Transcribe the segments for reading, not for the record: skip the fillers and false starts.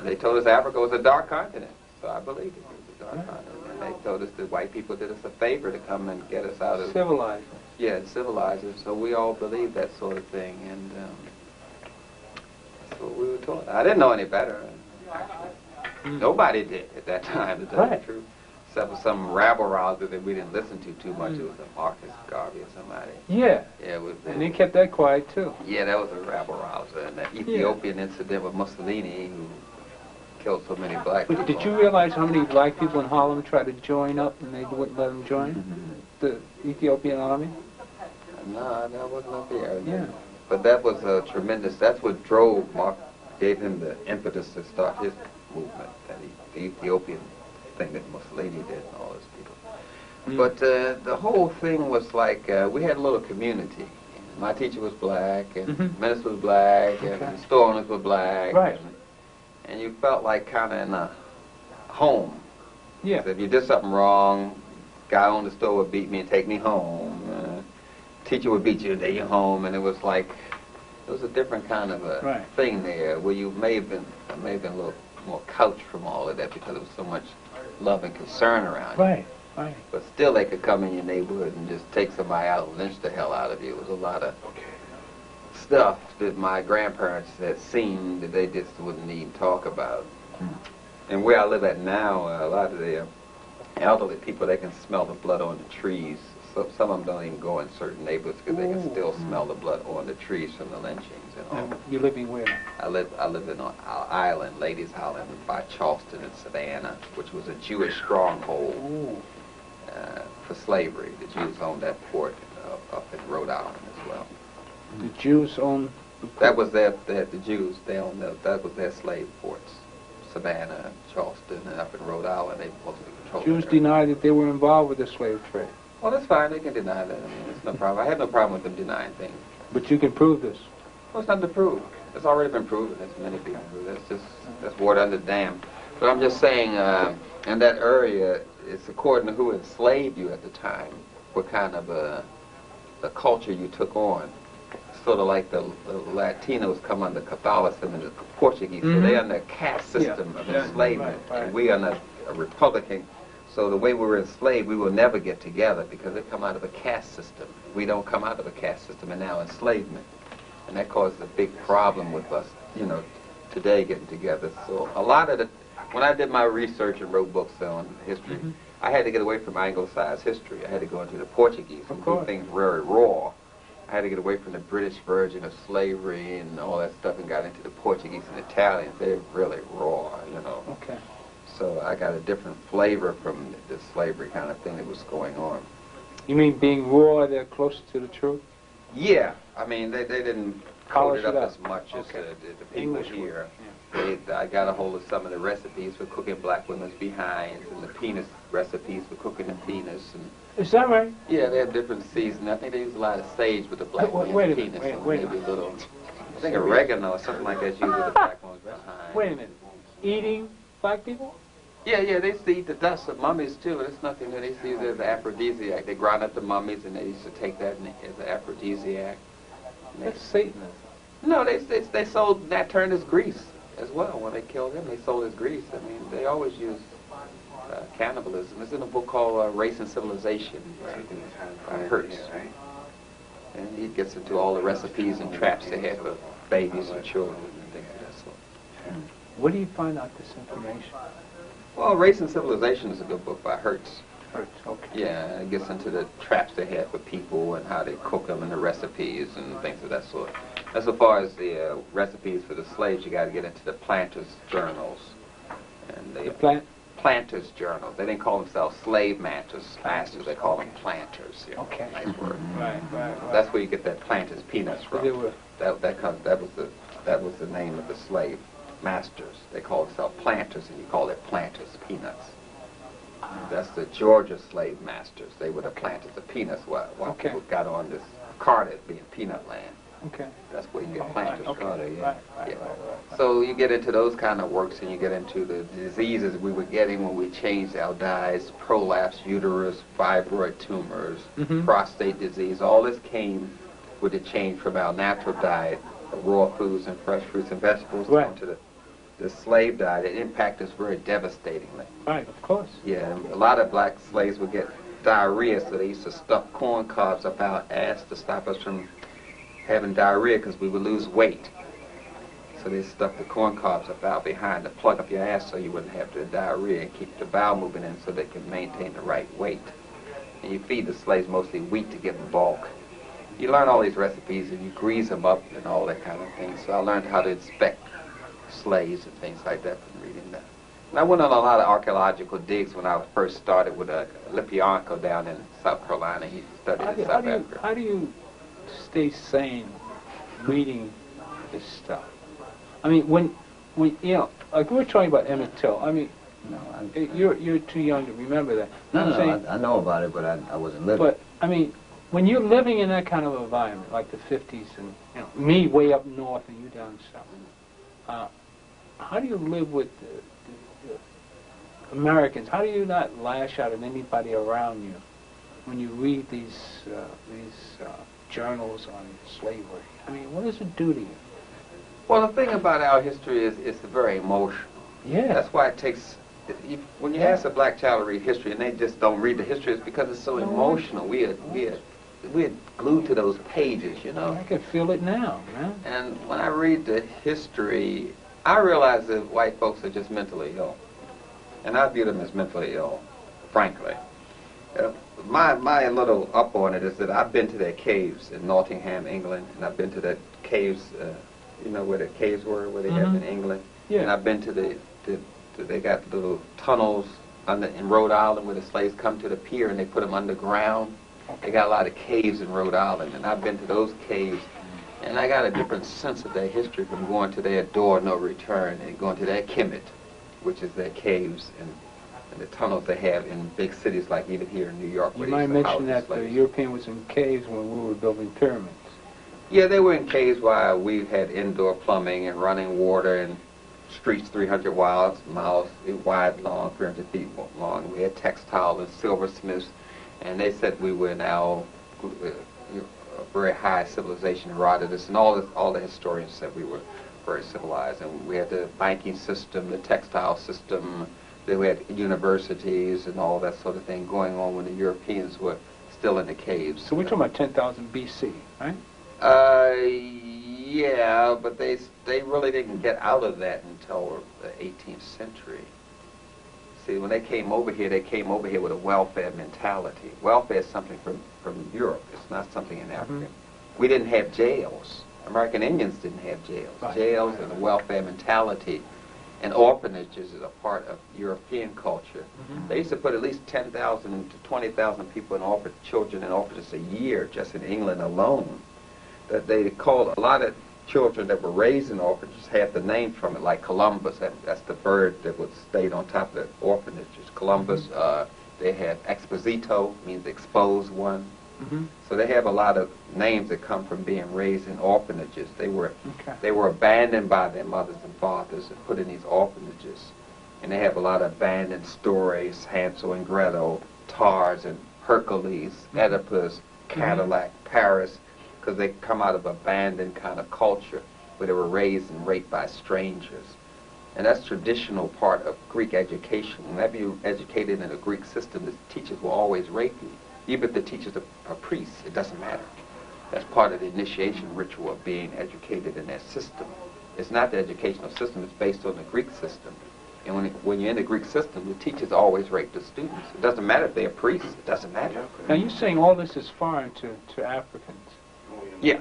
They told us Africa was a dark continent, so I believed it was a dark continent. And they told us that white people did us a favor to come and get us out of... Civilized. Yeah, civilized us. So we all believed that sort of thing, and that's what we were taught. I didn't know any better. Nobody did at that time, to tell you the truth. Except for some rabble-rouser that we didn't listen to too much. It was a Marcus Garvey or somebody. Yeah. Yeah, it was. And they kept that quiet too. Yeah, that was a rabble-rouser. And the Ethiopian incident with Mussolini, who killed so many black people. Did you realize how many black people in Harlem tried to join up and they wouldn't let them join? The Ethiopian army? No, that wasn't up there. Yeah. But that was a tremendous, that's what drove Mark, gave him the impetus to start his movement, the Ethiopian thing that Mussolini did and all those people. But the whole thing was like, we had a little community. My teacher was black, and the minister was black, and the store owners were black. Right. And you felt like kind of in a home. Yeah. So if you did something wrong, guy on the store would beat me and take me home. Teacher would beat you and take you home, and it was like, it was a different kind of a thing there, where you may have been a little more couched from all of that because there was so much love and concern around you. Right, right. But still they could come in your neighborhood and just take somebody out and lynch the hell out of you. It was a lot of stuff that my grandparents had seen that they just wouldn't even talk about. And where I live at now, a lot of the elderly people, they can smell the blood on the trees. So some of them don't even go in certain neighborhoods because they can still smell the blood on the trees from the lynchings and all. You're living where? I live in an island, Ladies Island, by Charleston and Savannah, which was a Jewish stronghold for slavery. The Jews owned that port up in Rhode Island as well. The Jews owned the port? That was the Jews, they owned that was their slave ports. Savannah, Charleston, and up in Rhode Island, they mostly controlled Jews denied that they were involved with the slave trade. Well, that's fine. They can deny that. I mean, it's no problem. I have no problem with them denying things. But you can prove this. Well, it's nothing to prove. It's already been proven. There's many people prove. That's water under the dam. But I'm just saying, in that area, it's according to who enslaved you at the time, what kind of the culture you took on. Sort of like the Latinos come under Catholicism and the Portuguese, so they're under a caste system of enslavement, and we are a Republican. So the way we were enslaved, we will never get together because they come out of a caste system. We don't come out of a caste system, and now enslavement. And that caused a big problem with us, today getting together. So a lot of when I did my research and wrote books on history, I had to get away from anglicized history. I had to go into the Portuguese and do things very raw. I had to get away from the British version of slavery and all that stuff and got into the Portuguese and Italians. They're really raw, Okay. So I got a different flavor from the slavery kind of thing that was going on. You mean being raw, they're closer to the truth? Yeah. I mean, they didn't code it up as much as the people English here. I got a hold of some of the recipes for cooking black women's behinds and the penis recipes for cooking the penis. And is that right? yeah, they have different seasons. I think they use a lot of sage with the black women's penis. Wait a minute. I think oregano or something like that's used with the black women's behind. Wait a minute. Eating black people? Yeah, they used to eat the dust of mummies too. It's nothing that they used to use as an aphrodisiac. They grind up the mummies and they used to take that as an aphrodisiac. That's Satanism. No, they sold Nat Turner's grease as well. When they killed him, they sold his grease. I mean, they always use cannibalism. It's in a book called Race and Civilization by Hertz. And he gets into all the recipes and traps they had for babies and children and things of that sort. Where do you find out this information? Well, Race and Civilization is a good book by Hertz. Hertz, okay. Yeah, it gets into the traps they had for people and how they cook them and the recipes and things of that sort. As far as the recipes for the slaves, you got to get into the planters' journals. And the planters' journals. They didn't call themselves slave masters. They call them planters. Okay. Nice word. Right. That's where you get that planters' peanuts from. That was the name of the slave masters. They call themselves planters, and you call it planters' peanuts. That's the Georgia slave masters. They were the planters of peanuts. While people got on this cart as being peanut land. Okay. That's where you get planters from. Right. So you get into those kind of works, and you get into the diseases we were getting when we changed our diets: prolapse, uterus, fibroid tumors, prostate disease. All this came with the change from our natural diet, raw foods and fresh fruits and vegetables, onto the the slave diet, it impacted us very devastatingly. Right, of course. Yeah, a lot of black slaves would get diarrhea, so they used to stuff corn cobs up our ass to stop us from having diarrhea because we would lose weight. So they stuffed the corn cobs up out behind to plug up your ass so you wouldn't have the diarrhea and keep the bowel moving in so they could maintain the right weight. And you feed the slaves mostly wheat to give them bulk. You learn all these recipes and you grease them up and all that kind of thing. So I learned how to inspect slaves and things like that from reading that. And I went on a lot of archaeological digs when I first started with Lipianco down in South Carolina. He studied in South Africa. How do you stay sane reading this stuff? I mean, when you know, like we were talking about Emmett Till. I mean, No, you're too young to remember that. I know about it, but I wasn't living. But I mean, when you're living in that kind of environment, like the 50s, and you know, me way up north and you down south, how do you live with the Americans? How do you not lash out at anybody around you when you read these journals on slavery? I mean, what does it do to you? Well, the thing about our history is it's very emotional. Yeah. That's why it takes, when you ask a black child to read history and they just don't read the history, it's because it's so emotional. We're glued to those pages, you know. I can feel it now, man. And when I read the history, I realize that white folks are just mentally ill. And I view them as mentally ill, frankly. My little up on it is that I've been to their caves in Nottingham, England, and I've been to the caves, you know where the caves were, where they have in England. Yeah. And I've been to they got little tunnels in Rhode Island where the slaves come to the pier and they put them underground. They got a lot of caves in Rhode Island, and I've been to those caves, and I got a different sense of their history from going to their door no return and going to their Kemet, which is their caves and the tunnels they have in big cities like even here in New York. You might mention that the European was in caves when we were building pyramids. Yeah, they were in caves while we had indoor plumbing and running water and streets 300 miles wide, long, 300 feet long. We had textile and silversmiths, and they said we were now a very high civilization, Herodotus, and all the historians said we were very civilized. And we had the banking system, the textile system, then we had universities and all that sort of thing going on when the Europeans were still in the caves. So we're talking about 10,000 BC, right? Yeah, but they really didn't get out of that until the 18th century. See, when they came over here with a welfare mentality. Welfare is something from Europe. It's not something in Africa. We didn't have jails. American Indians didn't have jails. Jails and a welfare mentality and orphanages is a part of European culture. They used to put at least 10,000 to 20,000 people children in orphanages a year just in England alone. That they called a lot of children that were raised in orphanages had the name from it, like Columbus. That's the bird that would stay on top of the orphanages. Columbus. They had Exposito, means exposed one. So they have a lot of names that come from being raised in orphanages. They were abandoned by their mothers and fathers and put in these orphanages. And they have a lot of abandoned stories: Hansel and Gretel, Tarzan, Hercules, Oedipus, Cadillac, Paris, because they come out of abandoned kind of culture where they were raised and raped by strangers. And that's traditional part of Greek education. Whenever you're educated in a Greek system, the teachers will always rape you. Even if the teacher's a priest, it doesn't matter. That's part of the initiation ritual of being educated in that system. It's not the educational system, it's based on the Greek system. And when you're in the Greek system, the teachers always rape the students. It doesn't matter if they're priests, it doesn't matter. Now you're saying all this is foreign to Africans. Yeah.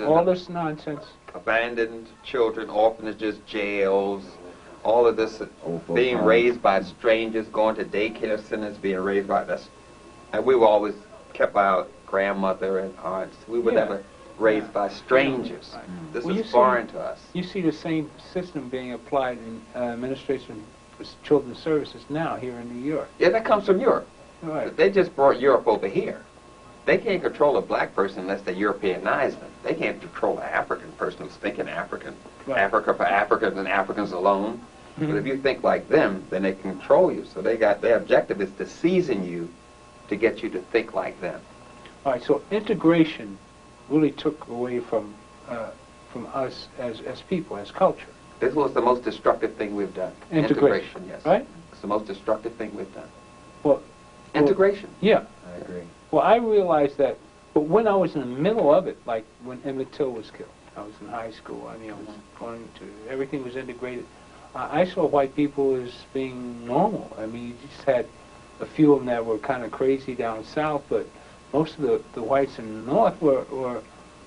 All this nonsense. Abandoned children, orphanages, jails, all of this being raised by strangers, going to daycare centers, being raised by us. And we were always kept by our grandmother and aunts. We were never raised by strangers. This is foreign to us. You see the same system being applied in administration for children's services now here in New York. Yeah, that comes from Europe. Right. They just brought Europe over here. They can't control a black person unless they Europeanize them. They can't control an African person who's thinking African. Right. Africa for Africans and Africans alone. But if you think like them, then they control you. So their objective is to season you to get you to think like them. All right, so integration really took away from us as people, as culture. This was the most destructive thing we've done. Integration, yes. right? It's the most destructive thing we've done. Well, Integration. yeah. I agree. Well, I realized that, but when I was in the middle of it, like when Emmett Till was killed, I was in high school. I mean, I was going to, everything was integrated. I saw white people as being normal. I mean, you just had a few of them that were kind of crazy down south, but most of the whites in the north were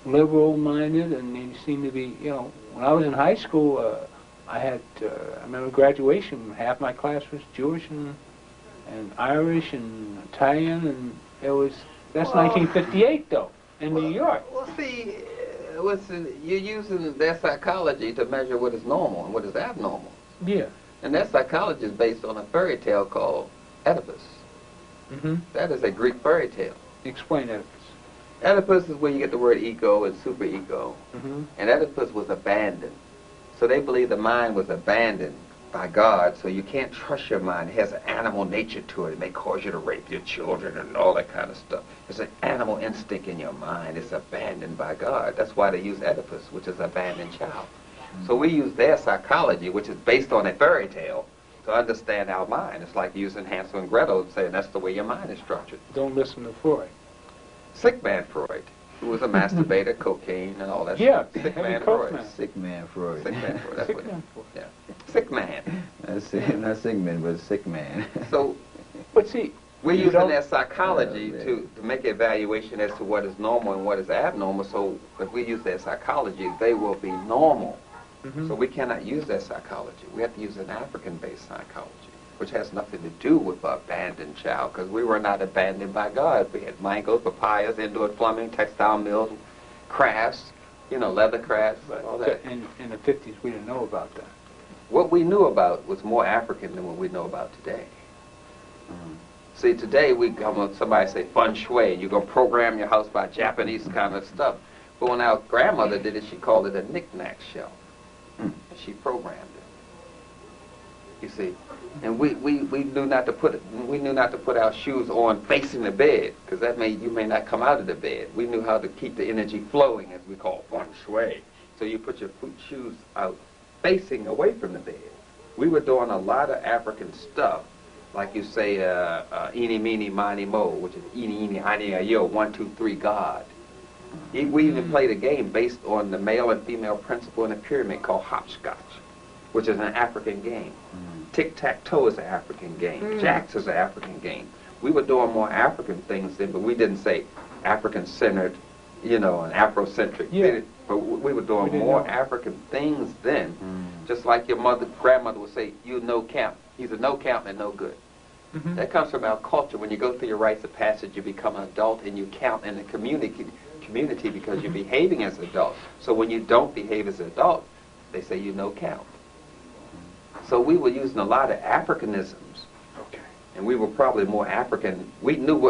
liberal-minded, and they seemed to be, you know, when I was in high school, I remember graduation, half my class was Jewish and Irish and Italian, and that's 1958 though, in New York. Well, see, you're using their psychology to measure what is normal and what is abnormal. Yeah. And that psychology is based on a fairy tale called Oedipus. Mm-hmm. That is a Greek fairy tale. Explain Oedipus. Oedipus is where you get the word ego and superego. Mm-hmm. And Oedipus was abandoned. So they believe the mind was abandoned by God, so you can't trust your mind. It has an animal nature to it. It may cause you to rape your children and all that kind of stuff. There's an animal instinct in your mind. It's abandoned by God. That's why they use Oedipus, which is abandoned child. So we use their psychology, which is based on a fairy tale, to understand our mind. It's like using Hansel and Gretel and saying that's the way your mind is structured. Don't listen to Freud. Sick man Freud, who was a masturbator, cocaine, and all that Yeah, stuff. Sick heavy man coke Freud. man. Sick man Freud. Sick man Freud. That's Sick what man Freud. Yeah. Sick man. That's it. Not sick man, but sick man. So But see, we're you using don't- their psychology Yeah. to make an evaluation as to what is normal and what is abnormal. So if we use their psychology, they will be normal. Mhm. So we cannot use their psychology. We have to use an African-based psychology, which has nothing to do with an abandoned child, because we were not abandoned by God. We had mangoes, papayas, indoor plumbing, textile mills, crafts, you know, leather crafts, all that. in the 50s, we didn't know about that. What we knew about was more African than what we know about today. See, today we come on, somebody say feng shui, you're going to program your house by Japanese kind of stuff. But when our grandmother did it, she called it a knick-knack shelf. And she programmed it. You see, and we knew not to put our shoes on facing the bed, because that you may not come out of the bed. We knew how to keep the energy flowing, as we call feng shui. So you put your shoes out facing away from the bed. We were doing a lot of African stuff, like you say, eeny, meeny, miny, mo, which is eeny, eeny, miny, yo, 1, 2, 3, God. We even played a game based on the male and female principle in a pyramid called hopscotch, which is an African game. Tic-tac-toe is an African game. Jacks is an African game. We were doing more African things then, but we didn't say African-centered, you know, and Afrocentric. Yeah. But we were We doing didn't more know. African things then, just like your grandmother would say, you no count. He's a no count and no good. Mhm. That comes from our culture. When you go through your rites of passage, you become an adult and you count in the community because you're behaving as an adult. So when you don't behave as an adult, they say you no count. So we were using a lot of Africanisms, Okay. and we were probably more African. We knew what